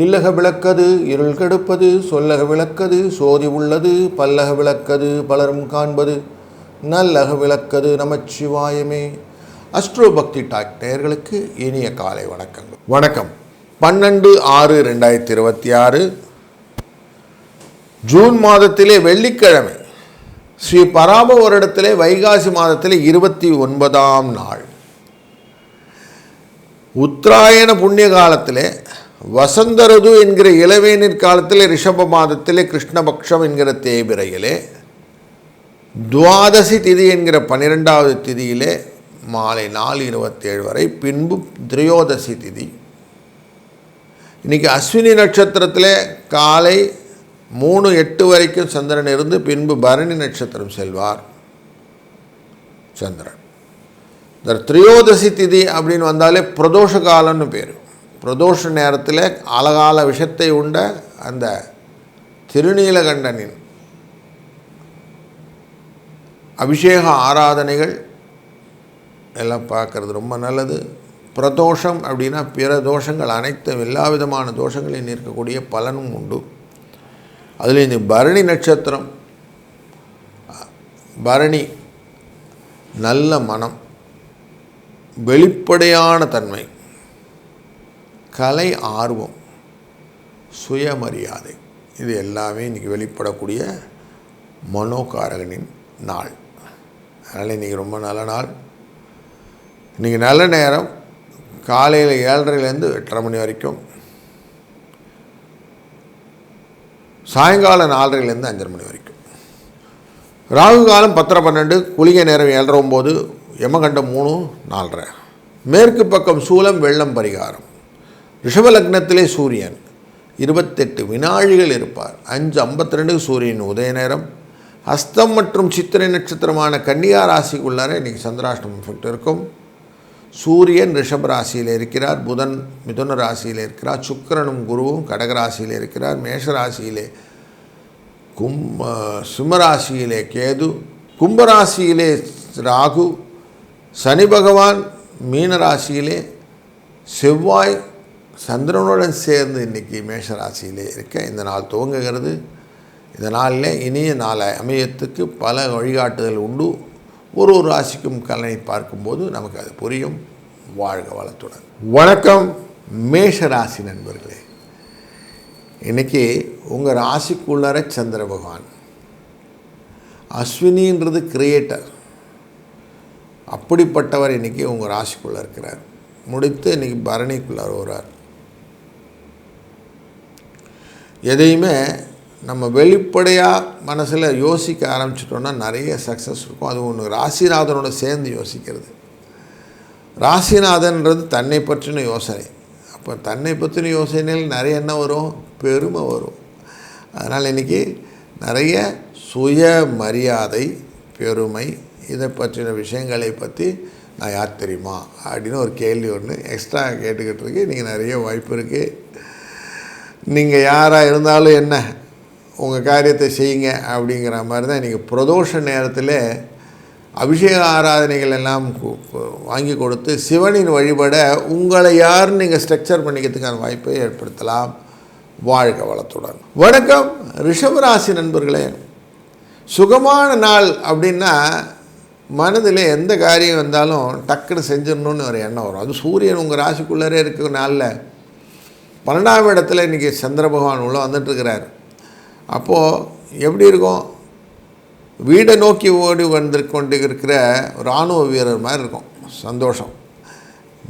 இல்லக விளக்கது இருள் கெடுப்பது, சொல்லக விளக்கது சோதி உள்ளது, பல்லக விளக்கது பலரும் காண்பது, நல்லக விளக்கது நமச்சிவாயமே. அஸ்ட்ரோ பக்தி டாக் நேயர்களுக்கு இனிய காலை வணக்கங்கள். வணக்கம். 12/6/2026 ஜூன் மாதத்திலே வெள்ளிக்கிழமை, ஸ்ரீ பராப வருடத்திலே வைகாசி மாதத்திலே 29ஆம் நாள், உத்தராயண புண்ணிய காலத்திலே வசந்த ருது என்கிற இளவேநீர் காலத்திலே ரிஷப மாதத்திலே கிருஷ்ணபக்ஷம் என்கிற தேய்பிரையிலே துவாதசி திதி என்கிற 12வது திதியிலே மாலை 4:27 வரை, பின்பு திரையோதசி திதி. இன்றைக்கி அஸ்வினி நட்சத்திரத்தில் காலை 3:08 வரைக்கும் சந்திரன் இருந்து பின்பு பரணி நட்சத்திரம் செல்வார் சந்திரன். இந்த திரையோதசி திதி அப்படின்னு வந்தாலே பிரதோஷ காலம்னு பேர். பிரதோஷ நேரத்தில் அழகால விஷத்தை உண்ட அந்த திருநீலகண்டனின் அபிஷேக ஆராதனைகள் எல்லாம் பார்க்குறது ரொம்ப நல்லது. பிரதோஷம் அப்படின்னா பிற தோஷங்கள் அனைத்தும், எல்லா விதமான தோஷங்களையும் இருக்கக்கூடிய பலனும் உண்டு. அதில் இந்த பரணி நட்சத்திரம், பரணி நல்ல மனம், வெளிப்படையான தன்மை, கலை ஆர்வம், சுயமரியாதை, இது எல்லாமே இன்றைக்கி வெளிப்படக்கூடிய மனோகாரகனின் நாள். அதனால் இன்றைக்கி ரொம்ப நல்ல நாள். இன்றைக்கி நல்ல நேரம் காலையில் 7:30லேருந்து 8:30 மணி வரைக்கும், சாயங்காலம் 4:30லேருந்து 5:30 மணி வரைக்கும். ராகு காலம் 10:12, குளிகை நேரம் 7:09, யமகண்டம் 3:04. மேற்கு பக்கம் சூலம், வெள்ளம் பரிகாரம். ரிஷப லக்னத்திலே சூரியன் 28 வினாழிகள் இருப்பார். 5:52 சூரியன் உதய நேரம். ஹஸ்தம் மற்றும் சித்திரை நட்சத்திரமான கன்னியா ராசிக்குள்ளார இன்றைக்கி சந்திராஷ்டமம் எஃபெக்ட் இருக்கும். சூரியன் ரிஷப ராசியில் இருக்கிறார், புதன் மிதுன ராசியில் இருக்கிறார், சுக்கிரனும் குருவும் கடகராசியில் இருக்கிறார், மேஷராசியிலே சிம்மராசியிலே கேது, கும்பராசியிலே ராகு, சனி பகவான் மீனராசியிலே, செவ்வாய் சந்திரனுடன் சேர்ந்து இன்றைக்கி மேஷராசியிலே இருக்க இந்த நாள் துவங்குகிறது. இந்த நாளில் இனிய நாளை அமையத்துக்கு பல வழிகாட்டுதல் உண்டு. ஒரு ராசிக்கும் கலனை பார்க்கும்போது நமக்கு அது புரியும். வாழ்க வளத்துடன். வணக்கம் மேஷராசி நண்பர்களே. இன்றைக்கி உங்கள் ராசிக்குள்ளார சந்திர பகவான், அஸ்வினின்றது கிரியேட்டர், அப்படிப்பட்டவர் இன்றைக்கி உங்கள் ராசிக்குள்ளே இருக்கிறார். முடித்து இன்றைக்கி பரணிக்குள்ளார வர்றார். எதையுமே நம்ம வெளிப்படையாக மனசில் யோசிக்க ஆரம்பிச்சிட்டோன்னா நிறைய சக்ஸஸ் இருக்கும். அது ஒன்று ராசிநாதனோட சேர்ந்து யோசிக்கிறது. ராசிநாதன்றது தன்னை பற்றின யோசனை. அப்போ தன்னை பற்றின யோசனையில் நிறைய என்ன வரும்? பெருமை வரும். அதனால் இன்றைக்கி நிறைய சுய மரியாதை, பெருமை, இதை பற்றின விஷயங்களை பற்றி நான் யார் தெரியுமா அப்படின்னு ஒரு கேள்வி ஒன்று எக்ஸ்ட்ரா கேட்டுக்கிட்டு இருக்கு. நீங்கள் நிறைய வாய்ப்பு இருக்குது. நீங்கள் யாராக இருந்தாலும் என்ன, உங்கள் காரியத்தை செய்யுங்க அப்படிங்கிற மாதிரி தான் இன்றைக்கி பிரதோஷ நேரத்தில் அபிஷேக ஆராதனைகள் எல்லாம் வாங்கி கொடுத்து சிவனின் வழிபட உங்களை யாருன்னு நீங்கள் ஸ்ட்ரக்சர் பண்ணிக்கிறதுக்கான வாய்ப்பை ஏற்படுத்தலாம். வாழ்க வளத்துடன். வணக்கம் ரிஷபராசி நண்பர்களே. சுகமான நாள் அப்படின்னா மனதில் எந்த காரியம் வந்தாலும் டக்குன்னு செஞ்சிடணுன்னு ஒரு எண்ணம் வரும். அது சூரியன் உங்கள் ராசிக்குள்ளரே இருக்கிற நாளில் 12ஆம் இடத்துல இன்றைக்கி சந்திர பகவான் உள்ளே வந்துட்டுருக்கிறார். அப்போது எப்படி இருக்கும்? வீடை நோக்கி ஓடி கொண்டு இருக்கிற இராணுவ வீரர் மாதிரி இருக்கும். சந்தோஷம்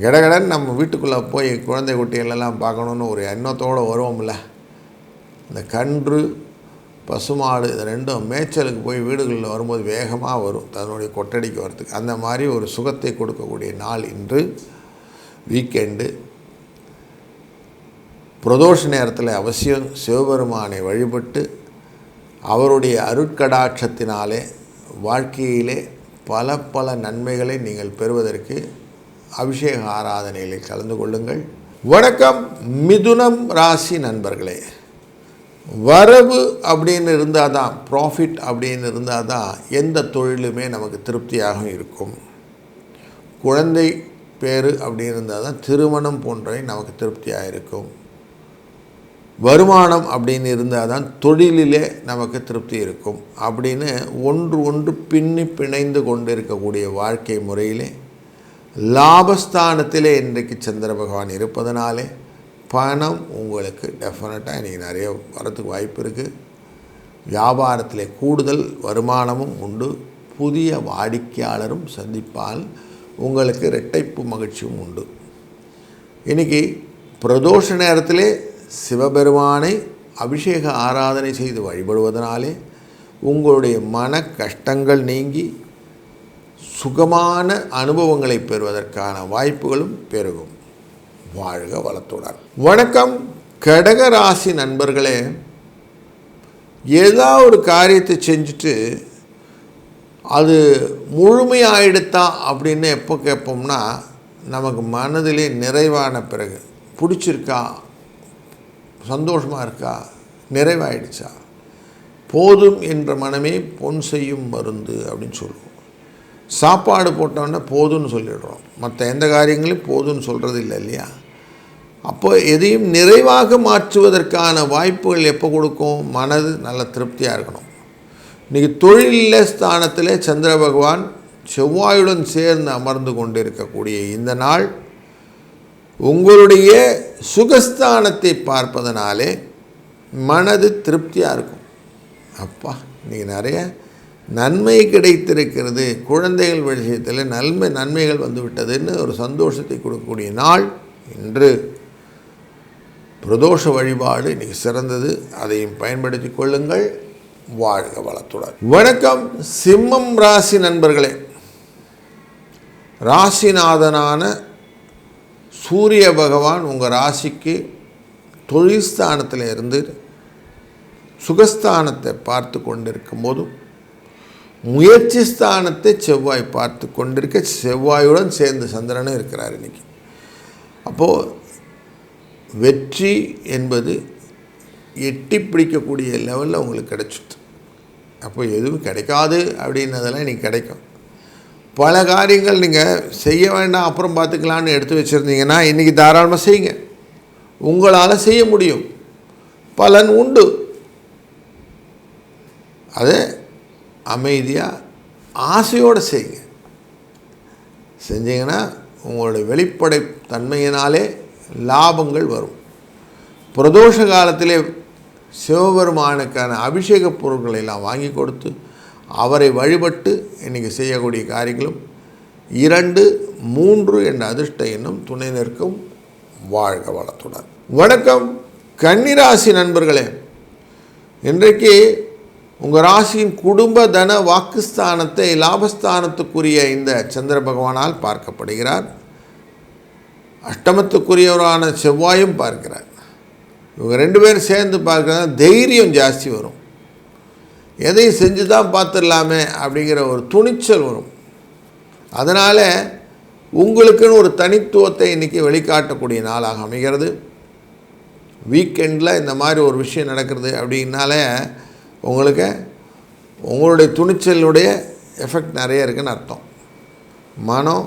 கடகடன் நம்ம வீட்டுக்குள்ளே போய் குழந்தை குட்டிகளெல்லாம் பார்க்கணுன்னு ஒரு எண்ணத்தோடு வருவோம்ல. இந்த கன்று பசுமாடு இது ரெண்டும் மேய்ச்சலுக்கு போய் வீடுகளில் வரும்போது வேகமாக வரும் தன்னுடைய கொட்டடிக்கு வரத்துக்கு. அந்த மாதிரி ஒரு சுகத்தை கொடுக்கக்கூடிய நாள் இன்று. வீக்கெண்டு பிரதோஷ நேரத்தில் அவசியம் சிவபெருமானை வழிபட்டு அவருடைய அருட்கடாட்சத்தினாலே வாழ்க்கையிலே பல பல நன்மைகளை நீங்கள் பெறுவதற்கு அபிஷேக ஆராதனைகளில் கலந்து கொள்ளுங்கள். வணக்கம் மிதுனம் ராசி நண்பர்களே. வரவு அப்படின்னு இருந்தால் தான், ப்ராஃபிட் அப்படின்னு இருந்தால் தான் எந்த தொழிலுமே நமக்கு திருப்தியாக இருக்கும். குழந்தை பேர் அப்படின்னு இருந்தால் தான் திருமணம் போன்றவை நமக்கு திருப்தியாக இருக்கும். வருமானம் அப்படின்னு இருந்தால் தான் தொழிலிலே நமக்கு திருப்தி இருக்கும் அப்படின்னு ஒன்று பின்னி பிணைந்து கொண்டு இருக்கக்கூடிய வாழ்க்கை முறையிலே லாபஸ்தானத்திலே இன்றைக்கு சந்திர பகவான் இருப்பதனாலே பணம் உங்களுக்கு டெஃபினட்டாக இன்றைக்கி நிறைய வரத்துக்கு வாய்ப்பு இருக்குது. வியாபாரத்திலே கூடுதல் வருமானமும் உண்டு. புதிய வாடிக்கையாளரும் சந்திப்பால் உங்களுக்கு இரட்டைப்பு மகிழ்ச்சியும் உண்டு. இன்றைக்கி பிரதோஷ நேரத்திலே சிவபெருமானை அபிஷேக ஆராதனை செய்து வழிபடுவதனாலே உங்களுடைய மன கஷ்டங்கள் நீங்கி சுகமான அனுபவங்களை பெறுவதற்கான வாய்ப்புகளும் பெருகும். வாழ்க வளத்துடன். வணக்கம் கடக ராசி நண்பர்களே. ஏதாவது ஒரு காரியத்தை செஞ்சுட்டு அது முழுமையாயிடுத்தா அப்படின்னு எப்போ கேட்போம்னா, நமக்கு மனதிலே நிறைவான பிறகு பிடிச்சிருக்கா, சந்தோஷமாக இருக்கா, நிறைவாயிடுச்சா, போதும் என்ற மனமே பொன் செய்யும் மருந்து அப்படின்னு சொல்லுவோம். சாப்பாடு போட்டோன்னா போதும்னு சொல்லிடுறோம், மற்ற எந்த காரியங்களையும் போதும்னு சொல்கிறது இல்லை இல்லையா? அப்போ எதையும் நிறைவாக மாற்றுவதற்கான வாய்ப்புகள் எப்போ கொடுக்கும்? மனது நல்ல திருப்தியாக இருக்கணும். இன்றைக்கி தொழில் ஸ்தானத்தில் சந்திர பகவான் செவ்வாயுடன் சேர்ந்து அமர்ந்து கொண்டு இருக்கக்கூடிய இந்த நாள் உங்களுடைய சுகஸ்தானத்தை பார்ப்பதனாலே மனது திருப்தியாக இருக்கும். அப்பா இன்றைக்கி நிறைய நன்மை கிடைத்திருக்கிறது, குழந்தைகள் விஷயத்தில் நன்மைகள் வந்துவிட்டதுன்னு ஒரு சந்தோஷத்தை கொடுக்கக்கூடிய நாள் இன்று. பிரதோஷ வழிபாடு இன்றைக்கி சிறந்தது, அதையும் பயன்படுத்தி கொள்ளுங்கள். வாழ்க வளத்துடன். வணக்கம் சிம்மம் ராசி நண்பர்களே. ராசிநாதனான சூரிய பகவான் உங்கள் ராசிக்கு தொழில் ஸ்தானத்தில் இருந்து சுகஸ்தானத்தை பார்த்து கொண்டிருக்கும் போதும் முயற்சி ஸ்தானத்தை செவ்வாய் பார்த்து கொண்டிருக்க, செவ்வாயுடன் சேர்ந்து சந்திரனும் இருக்கிறார் இன்றைக்கி. அப்போது வெற்றி என்பது எட்டி பிடிக்கக்கூடிய லெவலில் உங்களுக்கு கிடைச்சிட்டு, அப்போ எதுவும் கிடைக்காது அப்படின்னதெல்லாம் இன்றைக்கி கிடைக்கும். பல காரியங்கள் நீங்கள் செய்ய வேண்டாம் அப்புறம் பார்த்துக்கலான்னு எடுத்து வச்சுருந்தீங்கன்னா இன்றைக்கி தாராளமாக செய்யுங்க. உங்களால் செய்ய முடியும், பலன் உண்டு. அதை அமைதியாக ஆசையோடு செய்யுங்க. செஞ்சீங்கன்னா உங்களுடைய வெளிப்படை தன்மையினாலே லாபங்கள் வரும். பிரதோஷ காலத்திலே சிவபெருமானுக்கான அபிஷேக பொருட்களை எல்லாம் வாங்கி கொடுத்து அவரை வழிபட்டு இன்றைக்கி செய்யக்கூடிய காரியங்களும் 2, 3 என்ற அதிர்ஷ்ட எண்ணம் துணை நிற்கும். வாழ்க வளத்துடன். வணக்கம் கன்னிராசி நண்பர்களே. இன்றைக்கு உங்கள் ராசியின் குடும்ப தன வாக்குஸ்தானத்தை லாபஸ்தானத்துக்குரிய இந்த சந்திர பகவானால் பார்க்கப்படுகிறார். அஷ்டமத்துக்குரியவரான செவ்வாயும் பார்க்கிறார். இவங்க 2 பேரும் சேர்ந்து பார்க்குறதா தைரியம் ஜாஸ்தி வரும். எதையும் செஞ்சு தான் பார்த்துடலாமே அப்படிங்கிற ஒரு துணிச்சல் வரும். அதனால் உங்களுக்குன்னு ஒரு தனித்துவத்தை இன்றைக்கி வெளிக்காட்டக்கூடிய நாளாக அமைகிறது. வீக்கெண்டில் இந்த மாதிரி ஒரு விஷயம் நடக்கிறது அப்படின்னாலே உங்களுக்கு உங்களுடைய துணிச்சலுடைய எஃபெக்ட் நிறைய இருக்குதுன்னு அர்த்தம். மனம்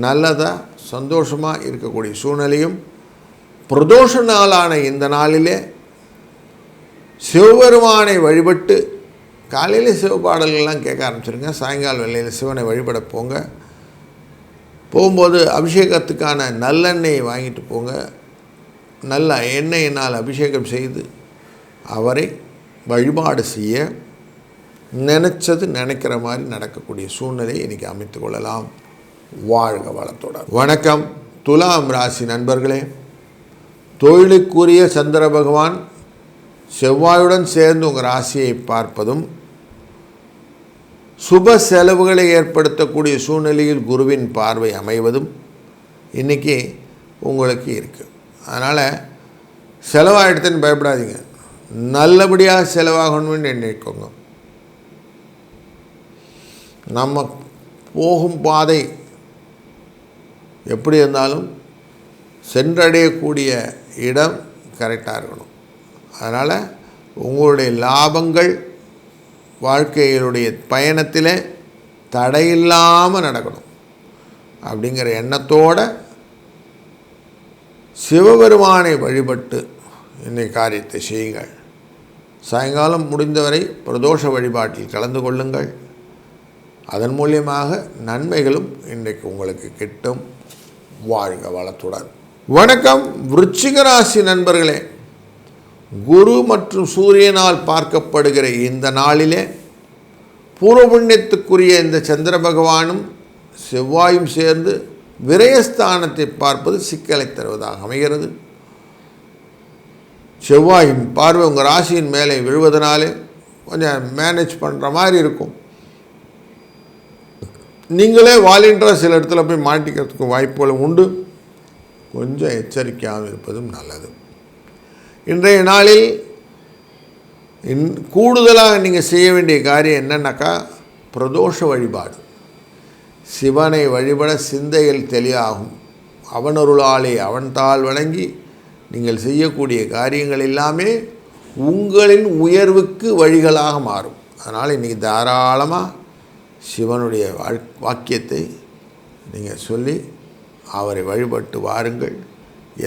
நல்லதாக சந்தோஷமாக இருக்கக்கூடிய சூழ்நிலையும். பிரதோஷ நாளான இந்த நாளிலே சிவபெருமானை வழிபட்டு காலையில் சிவபாடல்கள்லாம் கேட்க ஆரம்பிச்சிருங்க. சாயங்கால வேளையில் சிவனை வழிபட போகும்போது அபிஷேகத்துக்கான நல்லெண்ணெயை வாங்கிட்டு போங்க. நல்ல எண்ணெயினால் அபிஷேகம் செய்து அவரை வழிபாடு செய்ய நினச்சது நினைக்கிற மாதிரி நடக்கக்கூடிய சூழ்நிலையை இன்றைக்கி அமைத்து கொள்ளலாம். வாழ்க வளத்துடன். வணக்கம் துலாம் ராசி நண்பர்களே. தொழிலுக்குரிய சந்திர பகவான் செவ்வாயுடன் சேர்ந்து உங்கள் ராசியை பார்ப்பதும் சுப செலவுகளை ஏற்படுத்தக்கூடிய சூழ்நிலையில் குருவின் பார்வை அமைவதும் இன்றைக்கி உங்களுக்கு இருக்குது. அதனால் செலவாகிடுதுன்னு பயப்படாதீங்க, நல்லபடியாக செலவாகணும்னு நினைக்கோங்க. நம்ம போகும் பாதை எப்படி இருந்தாலும் சென்றடையக்கூடிய இடம் கரெக்டாக இருக்கணும். அதனால் உங்களுடைய லாபங்கள் வாழ்க்கையினுடைய பயணத்தில் தடையில்லாமல் நடக்கணும் அப்படிங்கிற எண்ணத்தோடு சிவபெருமானை வழிபட்டு இன்றைக்கு காரியத்தை செய்யுங்கள். சாயங்காலம் முடிந்தவரை பிரதோஷ வழிபாட்டில் கலந்து கொள்ளுங்கள். அதன் மூலியமாக நன்மைகளும் இன்றைக்கு உங்களுக்கு கிட்டும். வாழ்க வளத்துடன். வணக்கம் விருச்சிக ராசி நண்பர்களே. குரு மற்றும் சூரியனால் பார்க்கப்படுகிற இந்த நாளிலே பூர்வ புண்ணியத்துக்குரிய இந்த சந்திர பகவானும் செவ்வாயும் சேர்ந்து விரயஸ்தானத்தை பார்ப்பது சிக்கலை தருவதாக அமைகிறது. செவ்வாயின் பார்வை உங்கள் ராசியின் மேலே விழுவதனாலே கொஞ்சம் மேனேஜ் பண்ணுற மாதிரி இருக்கும். நீங்களே வாலின்றாக சில இடத்துல போய் மாட்டிக்கிறதுக்கு வாய்ப்புகளும் உண்டு. கொஞ்சம் எச்சரிக்கையாக இருப்பதும் நல்லது. இன்றைய நாளில் கூடுதலாக நீங்கள் செய்ய வேண்டிய காரியம் என்னன்னாக்கா, பிரதோஷ வழிபாடு. சிவனை வழிபட சிந்தையில் தெளிவாகும். அவனருளாலே அவன் தாள் வணங்கி நீங்கள் செய்யக்கூடிய காரியங்கள் எல்லாமே உங்களின் உயர்வுக்கு வழிகளாக மாறும். அதனால் இன்றைக்கி தாராளமாக சிவனுடைய வாக்கியத்தை நீங்கள் சொல்லி அவரை வழிபட்டு வாருங்கள்.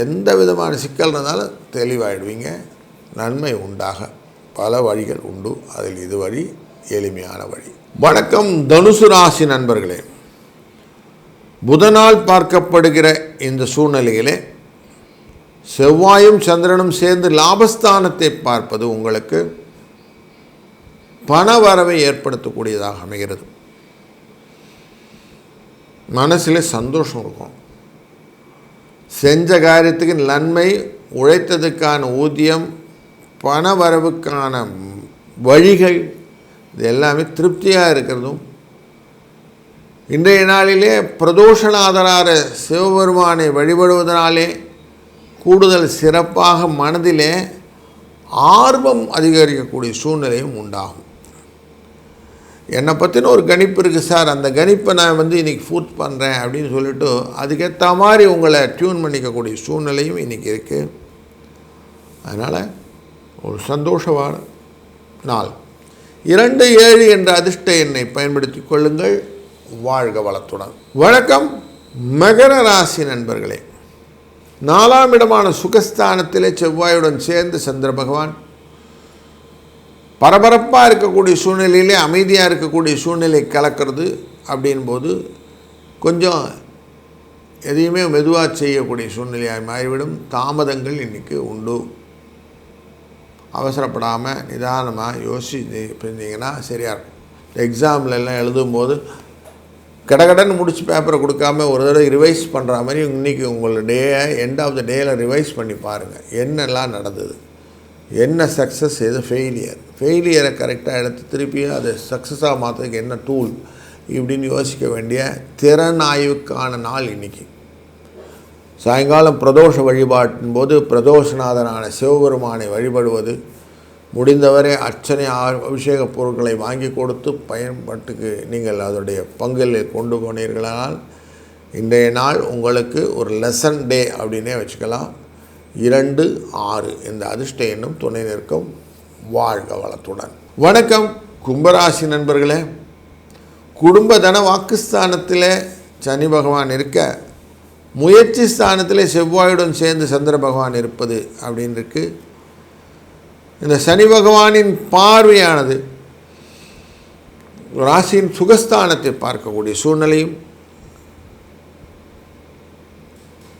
எந்த விதமான சிக்கல் இருந்தாலும் தெளிவாயிடுவீங்க. நன்மை உண்டாக பல வழிகள் உண்டு. அதில் இது வழி எளிமையான வழி. வணக்கம் தனுசு ராசி நண்பர்களே. புதனால் பார்க்கப்படுகிற இந்த சூழ்நிலையிலே செவ்வாயும் சந்திரனும் சேர்ந்து லாபஸ்தானத்தை பார்ப்பது உங்களுக்கு பண வரவை ஏற்படுத்தக்கூடியதாக அமைகிறது. மனசில் சந்தோஷம் இருக்கும். செஞ்ச காரியத்துக்கு நன்மை, உழைத்ததுக்கான ஊதியம், பண வரவுக்கான வழிகள், இது எல்லாமே திருப்தியாக இருக்கிறதும். இன்றைய நாளிலே பிரதோஷநாதரான சிவபெருமானை வழிபடுவதனாலே கூடுதல் சிறப்பாக மனதிலே ஆர்வம் அதிகரிக்கக்கூடிய சூழ்நிலையும் உண்டாகும். என்னை பற்றின ஒரு கணிப்பு இருக்குது சார், அந்த கணிப்பை நான் இன்றைக்கி ஃபூட் பண்ணுறேன் அப்படின்னு சொல்லிவிட்டு அதுக்கேற்ற மாதிரி உங்களை டியூன் பண்ணிக்கக்கூடிய சூழ்நிலையும் இன்றைக்கி இருக்குது. அதனால் ஒரு சந்தோஷமான நாள். 27 என்ற அதிர்ஷ்ட எண்ணை பயன்படுத்தி கொள்ளுங்கள். வாழ்க வளத்துடன். வணக்கம் மகர ராசி நண்பர்களே. 4ஆம் இடமான சுகஸ்தானத்திலே செவ்வாயுடன் சேர்ந்து சந்திர பகவான் பரபரப்பாக இருக்கக்கூடிய சூழ்நிலையிலே அமைதியாக இருக்கக்கூடிய சூழ்நிலை கலக்கிறது. அப்படின்போது கொஞ்சம் எதையுமே மெதுவாக செய்யக்கூடிய சூழ்நிலையாக மாறிவிடும். தாமதங்கள் இன்றைக்கி உண்டு. அவசரப்படாமல் நிதானமாக யோசிச்சு இருந்தீங்கன்னா சரியாக இருக்கும். எக்ஸாம்லெல்லாம் எழுதும்போது கடகடன்னு முடிச்சு பேப்பரை கொடுக்காம ஒரு தடவை ரிவைஸ் பண்ணுற மாதிரி இன்றைக்கி உங்களோட எண்ட் ஆஃப் த டேயில் ரிவைஸ் பண்ணி பாருங்கள். என்னெல்லாம் நடந்தது, என்ன சக்ஸஸ், எது ஃபெயிலியரை கரெக்டாக எடுத்து திருப்பியும் அதை சக்ஸஸாக மாற்றுறதுக்கு என்ன டூல் இப்படின்னு யோசிக்க வேண்டிய திறன் ஆய்வுக்கான நாள் இன்றைக்கி. சாயங்காலம் பிரதோஷ வழிபாட்டின் போது பிரதோஷநாதனான சிவபெருமானை வழிபடுவது, முடிந்தவரை அர்ச்சனை அபிஷேக பொருட்களை வாங்கி கொடுத்து பயன்பாட்டுக்கு நீங்கள் அதோடைய பங்கில் கொண்டு போனீர்களானால் இன்றைய நாள் உங்களுக்கு ஒரு லெசன் டே அப்படின்னே வச்சுக்கலாம். 2-6 இந்த அதிர்ஷ்ட எண்ணும் துணை நிற்கும். வாழ்க வளத்துடன். வணக்கம் கும்பராசி நண்பர்களே. குடும்ப தன வாக்குஸ்தானத்தில் சனி பகவான் இருக்க, முயற்சி ஸ்தானத்தில் செவ்வாயுடன் சேர்ந்து சந்திர பகவான் இருப்பது அப்படின்னு இருக்கு. இந்த சனி பகவானின் பார்வையானது ராசியின் சுகஸ்தானத்தை பார்க்கக்கூடிய சூழ்நிலையும்,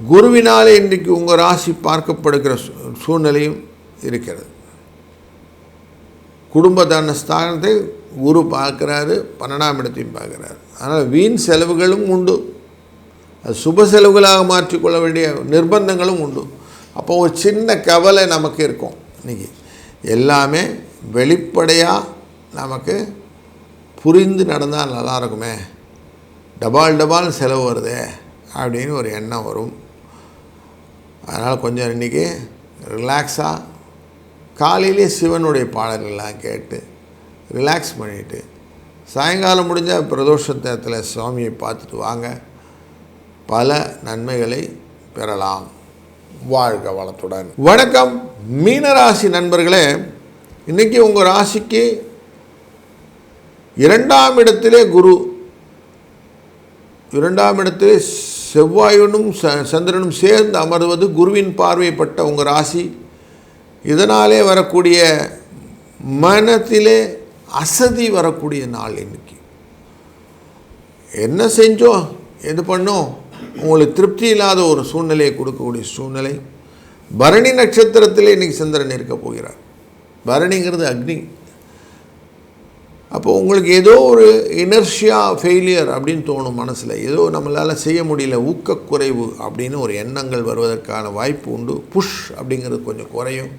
குருவினாலே இன்றைக்கு உங்கள் ராசி பார்க்கப்படுகிற சூழ்நிலையும் இருக்கிறது. குடும்ப தனஸ்தானத்தை குரு பார்க்குறாரு, 12ஆம் இடத்தையும் பார்க்குறாரு. அதனால் வீண் செலவுகளும் உண்டு. அது சுப செலவுகளாக மாற்றிக்கொள்ள வேண்டிய நிர்பந்தங்களும் உண்டு. அப்போ ஒரு சின்ன கவலை நமக்கு இருக்கும். இன்றைக்கி எல்லாமே வெளிப்படையாக நமக்கு புரிந்து நடந்தால் நல்லா இருக்குமே, டபால் செலவு வருதே அப்படின்னு ஒரு எண்ணம் வரும். அதனால் கொஞ்சம் இன்றைக்கி ரிலாக்ஸாக காலையிலே சிவனுடைய பாடல்கள்லாம் கேட்டு ரிலாக்ஸ் பண்ணிவிட்டு சாயங்காலம் முடிஞ்சால் பிரதோஷத்தில் சுவாமியை பார்த்துட்டு வாங்க. பல நன்மைகளை பெறலாம். வாழ்க வளத்துடன். வணக்கம் மீனராசி நண்பர்களே. இன்றைக்கி உங்கள் ராசிக்கு 2ஆம் இடத்திலே குரு, 2ஆம் இடத்திலே செவ்வாயுனும் சந்திரனும் சேர்ந்து அமர்வது, குருவின் பார்வைப்பட்ட உங்கள் ராசி இதனாலே வரக்கூடிய மனத்திலே அசதி வரக்கூடிய நாள் இன்னைக்கு. என்ன செஞ்சோம், எது பண்ணோம், உங்களுக்கு திருப்தி இல்லாத ஒரு சூழ்நிலையை கொடுக்கக்கூடிய சூழ்நிலை. பரணி நட்சத்திரத்திலே இன்றைக்கி சந்திரன் இருக்க போகிறார். பரணிங்கிறது அக்னி. அப்போ உங்களுக்கு ஏதோ ஒரு இனர்ஷியா ஃபெயிலியர் அப்படின்னு தோணும் மனசில். ஏதோ நம்மளால் செய்ய முடியல, ஊக்கக்குறைவு அப்படின்னு ஒரு எண்ணங்கள் வருவதற்கான வாய்ப்பு உண்டு. புஷ் அப்படிங்கிறது கொஞ்சம் குறையும்.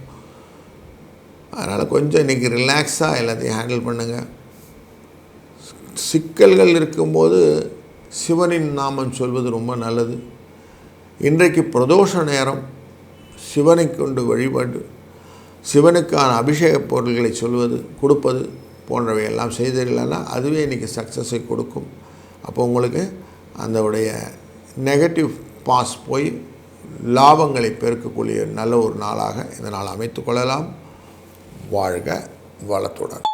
அதனால் கொஞ்சம் இன்றைக்கி ரிலாக்ஸாக எல்லாத்தையும் ஹேண்டில் பண்ணுங்கள். சிக்கல்கள் இருக்கும்போது சிவனின் நாமம் சொல்வது ரொம்ப நல்லது. இன்றைக்கு பிரதோஷ நேரம் சிவனை கொண்டு வழிபாடு, சிவனுக்கான அபிஷேக பொருள்களை சொல்வது, கொடுப்பது போன்றவையெல்லாம் செய்தீர்கள்னா அதுவே இன்றைக்கி சக்ஸஸை கொடுக்கும். அப்போ உங்களுக்கு அந்த உடைய நெகட்டிவ் பாஸ் போய் லாபங்களை பெருக்கக்கூடிய நல்ல ஒரு நாளாக இந்த நாள் அமைத்து கொள்ளலாம். வாழ்க வளத்துடன்.